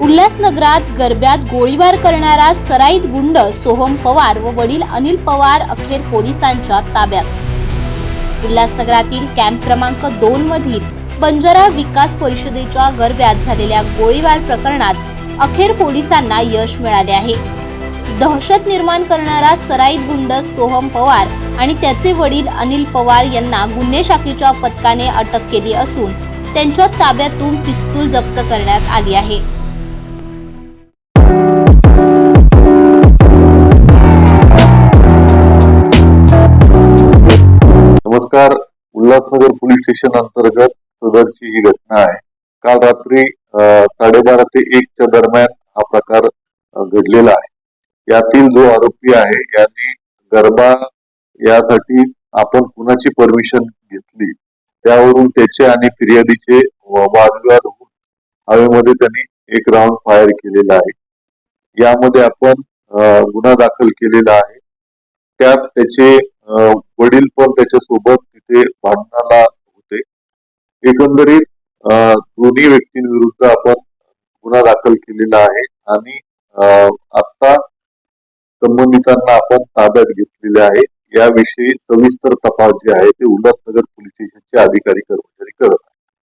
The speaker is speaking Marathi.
उल्हासनगरात गरब्यात गोळीबार करणारा सराईत गुंड सोहम पवार व वडील अनिल पवार अखेर पोलिसांच्या ताब्यात। उल्हासनगरातील कॅम्प क्रमांक 2 मधील बंजारा विकास परिषदेच्या गरब्यात झालेल्या गोळीबार प्रकरणात अखेर पोलिसांना यश मिळाले आहे। दहशत निर्माण करणारा सराईत गुंड सोहम पवार आणि त्याचे वडील अनिल पवार यांना गुन्हे शाखेच्या पथकाने अटक केली असून त्यांच्या ताब्यातून पिस्तूल जप्त करण्यात आली आहे। नमस्कार। उल्हासनगर पोलीस स्टेशन अंतर्गत सदरची ही घटना आहे। काल रात्री 12:30 ते 1च्या दरम्यान हा प्रकार घडलेला आहे। यातील जो आरोपी आहे यांनी गरबा यासाठी आपण कुणाची परमिशन घेतली त्यावरून त्याचे आणि फिर्यादीचे वादविवाद होऊन हवेमध्ये त्यांनी एक राऊंड फायर केलेला आहे। यामध्ये आपण गुन्हा दाखल केलेला आहे। त्यात त्याचे वडील पण त्याच्या सोबत तिथे भांडणाला होते। एकंदरीत दोन्ही व्यक्तींविरुद्ध आपण गुन्हा दाखल केलेला आहे आणि आता संबंधितांना आपण ताब्यात घेतलेले आहे। याविषयी सविस्तर तपास जे आहे ते उल्हासनगर पोलीस स्टेशनचे अधिकारी कर्मचारी करत आहेत।